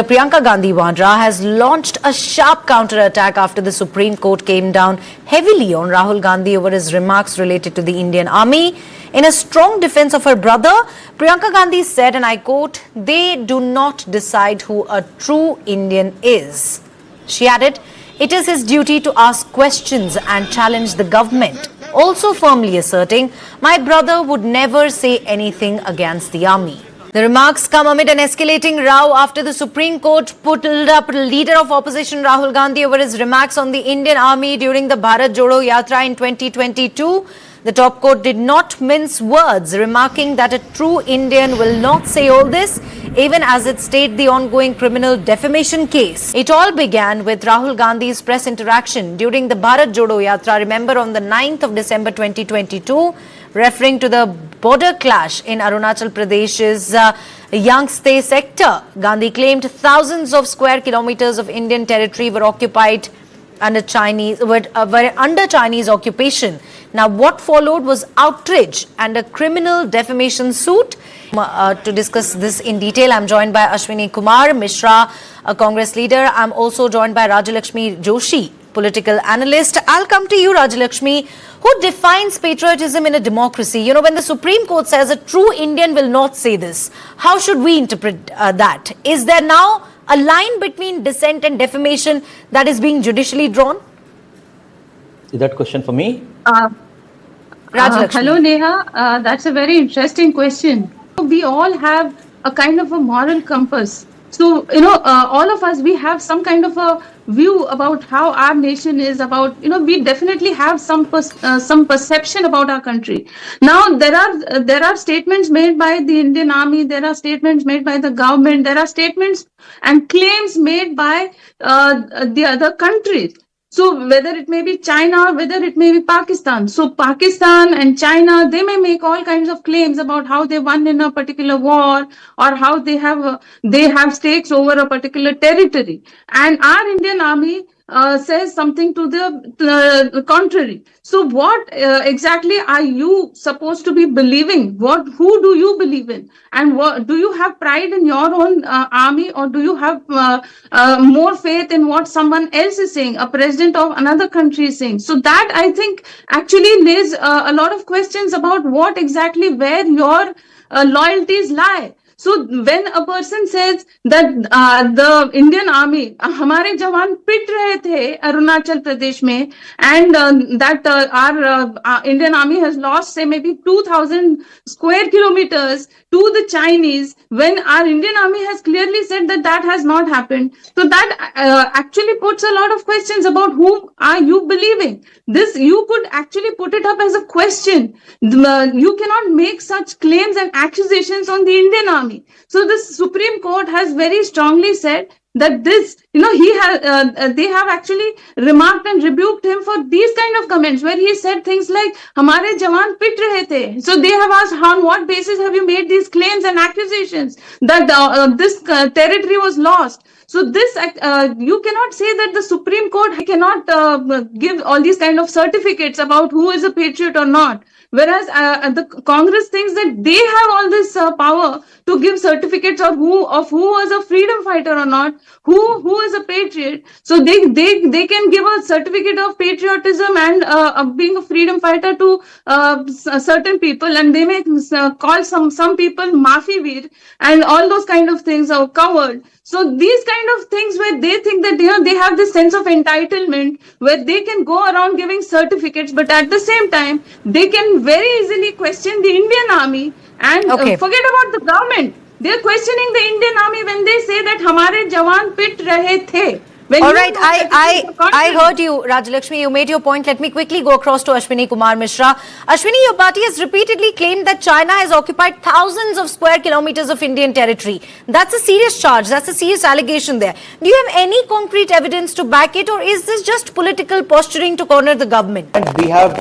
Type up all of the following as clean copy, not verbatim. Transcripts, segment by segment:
Priyanka Gandhi Vadra has launched a sharp counter-attack after the Supreme Court came down heavily on Rahul Gandhi over his remarks related to the Indian Army. In a strong defense of her brother, Priyanka Gandhi said, and I quote, "They do not decide who a true Indian is." She added, "It is his duty to ask questions and challenge the government," also firmly asserting, "My brother would never say anything against the army." The remarks come amid an escalating row after the Supreme Court pulled up leader of opposition Rahul Gandhi over his remarks on the Indian Army during the Bharat Jodo Yatra in 2022. The top court did not mince words, remarking that a true Indian will not say all this, even as it stayed the ongoing criminal defamation case. It all began with Rahul Gandhi's press interaction during the Bharat Jodo Yatra, remember, on the 9th of December 2022, referring to the border clash in Arunachal Pradesh's Yangtze sector. Gandhi claimed thousands of square kilometers of Indian territory were occupied under Chinese occupation. Now, what followed was outrage and a criminal defamation suit. To discuss this in detail, I'm joined by Ashwini Kumar Mishra, a Congress leader. I'm also joined by Rajalakshmi Joshi, political analyst. I'll come to you, Rajalakshmi. Who defines patriotism in a democracy? You know, when the Supreme Court says a true Indian will not say this, how should we interpret that? Is there now a line between dissent and defamation that is being judicially drawn? Is that question for me? Hello, Neha. That's a very interesting question. We all have a kind of a moral compass. So, all of us, we have some kind of a view about how our nation is, about, we definitely have some perception about our country. Now, there are statements made by the Indian Army, there are statements made by the government, there are statements and claims made by the other countries. So whether it may be China or whether it may be Pakistan. So Pakistan and China, they may make all kinds of claims about how they won in a particular war or how they have stakes over a particular territory. And our Indian Army says something to the contrary. So what exactly are you supposed to be believing? Who do you believe in? And do you have pride in your own army, or do you have more faith in what someone else is saying, a president of another country is saying? So that, I think, actually lays a lot of questions about what exactly where your loyalties lie. So when a person says that the Indian Army, हमारे जवान पिट रहे थे अरुणाचल प्रदेश में, and that our Indian Army has lost, say, maybe 2,000 square kilometers to the Chinese, when our Indian Army has clearly said that that has not happened. So that actually puts a lot of questions about whom are you believing. This, you could actually put it up as a question. You cannot make such claims and accusations on the Indian Army. So the Supreme Court has very strongly said that this, they have actually remarked and rebuked him for these kind of comments, where he said things like, "Hamare jawan pit rahe the." So they have asked, on what basis have you made these claims and accusations that this territory was lost? So this, you cannot say that the Supreme Court cannot give all these kind of certificates about who is a patriot or not. Whereas the Congress thinks that they have all this power to give certificates of who was a freedom fighter or not, who is a patriot. So they can give a certificate of patriotism and of being a freedom fighter to certain people, and they may call some people Maafi Veer and all those kind of things are covered. So these kind of things where they think that they have this sense of entitlement where they can go around giving certificates, but at the same time they can very easily question the Indian Army and forget about the government. They're questioning the Indian Army when they say that "Hamare jawan pit rahe the." All right, I heard you, Rajalakshmi. You made your point. Let me quickly go across to Ashwini Kumar Mishra. Ashwini, your party has repeatedly claimed that China has occupied thousands of square kilometers of Indian territory. That's a serious charge. That's a serious allegation there. Do you have any concrete evidence to back it, or is this just political posturing to corner the government? And we have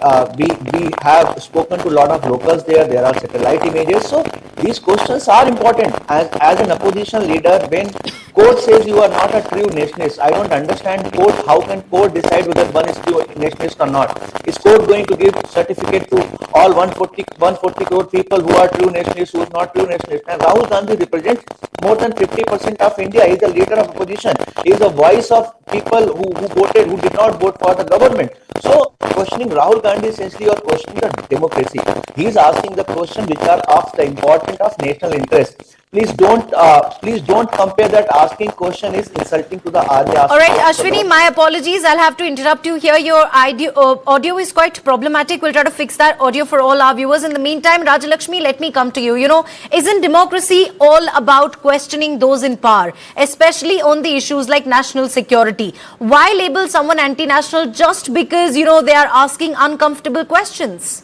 spoken to a lot of locals there. There are satellite images. So these questions are important. As an opposition leader, when court says you are not a true nationalist, I don't understand court. How can court decide whether one is nationalist or not? Is court going to give certificate to all 140 crore people who are true nationalists, who are not true nationalists? And Rahul Gandhi represents more than 50% of India. He is the leader of opposition. He is the voice of people who voted, who did not vote for the government. So questioning Rahul Gandhi essentially you're questioning the democracy. He is asking the question which are of the importance of national interest. Please don't compare that. Asking question is insulting to the army. All right, Ashwini, my apologies. I'll have to interrupt you here. Your audio is quite problematic. We'll try to fix that audio for all our viewers. In the meantime, Rajalakshmi, let me come to you. You know, isn't democracy all about questioning those in power, especially on the issues like national security? Why label someone anti-national just because, you know, they are asking uncomfortable questions?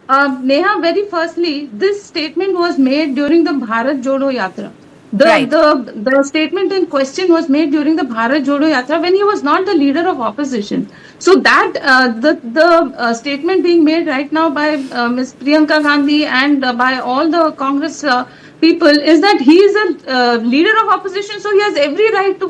Neha, very firstly, this statement was made during the Bharat Jodo Yatra. Right. The statement in question was made during the Bharat Jodo Yatra when he was not the leader of opposition. So that the statement being made right now by Ms. Priyanka Gandhi and by all the Congress people is that he is a leader of opposition, so he has every right to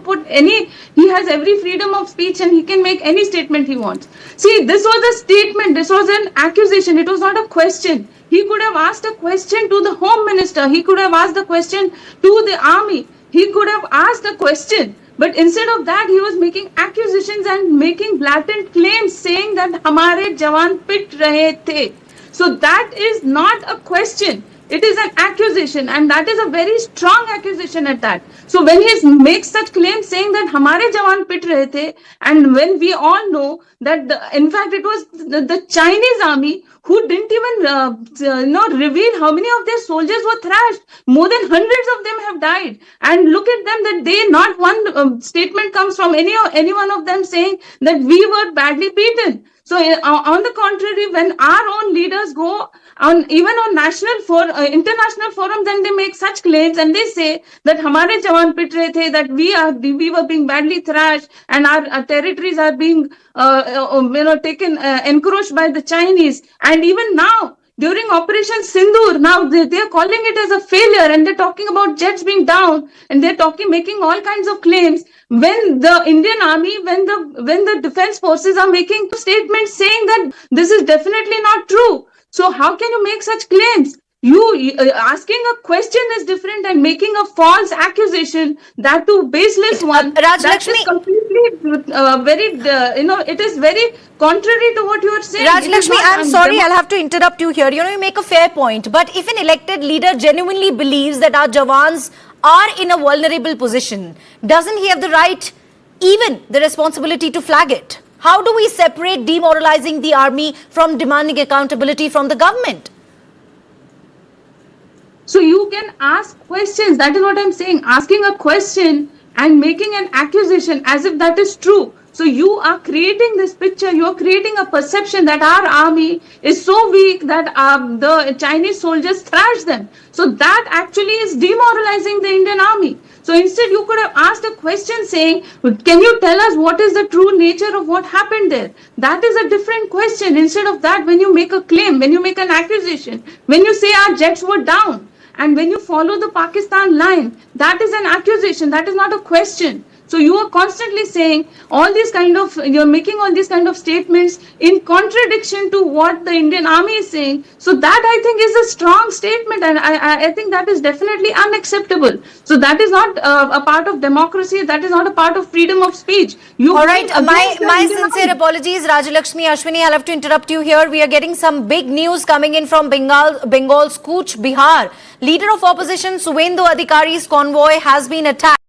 he has every freedom of speech and he can make any statement he wants. See, this was a statement, this was an accusation, it was not a question. He could have asked a question to the Home Minister, he could have asked the question to the army, he could have asked a question. But instead of that, he was making accusations and making blatant claims saying that "Hamare jawan pit rahe the." So that is not a question. It is an accusation, and that is a very strong accusation at that. So when he makes such claims saying that "Hamare jawan pit rahe the," and when we all know that in fact it was the Chinese army who didn't even reveal how many of their soldiers were thrashed. More than hundreds of them have died. And look at them, that they, not one statement comes from any one of them saying that we were badly beaten. So on the contrary, when our own leaders go on, even on international forum, then they make such claims and they say that "Hamare jawan pit rahe the," that we were being badly thrashed and our territories are being taken, encroached by the Chinese. And even now, during Operation Sindoor, now they're calling it as a failure and they're talking about jets being down and they're making all kinds of claims. When the Indian army, when the defense forces are making statements saying that this is definitely not true. So how can you make such claims? You asking a question is different and making a false accusation, that too baseless one. Rajalakshmi, that is completely it is very contrary to what you are saying. Rajalakshmi, I'm sorry, I'll have to interrupt you here. You know, you make a fair point, but if an elected leader genuinely believes that our Jawans are in a vulnerable position, doesn't he have the right, even the responsibility to flag it? How do we separate demoralizing the army from demanding accountability from the government? So you can ask questions. That is what I'm saying. Asking a question and making an accusation as if that is true. So you are creating this picture, you are creating a perception that our army is so weak that the Chinese soldiers thrash them. So that actually is demoralizing the Indian army. So instead you could have asked a question saying, can you tell us what is the true nature of what happened there? That is a different question. Instead of that, when you make a claim, when you make an accusation, when you say our jets were down, and when you follow the Pakistan line, that is an accusation, that is not a question. So you are constantly saying all these you're making all these kind of statements in contradiction to what the Indian army is saying. So that I think is a strong statement, and I think that is definitely unacceptable. So that is not a part of democracy, that is not a part of freedom of speech. All right, my sincere apologies, Rajalakshmi. Ashwini, I'll have to interrupt you here. We are getting some big news coming in from Bengal's Cooch Behar. Leader of opposition Suvendu Adhikari's convoy has been attacked.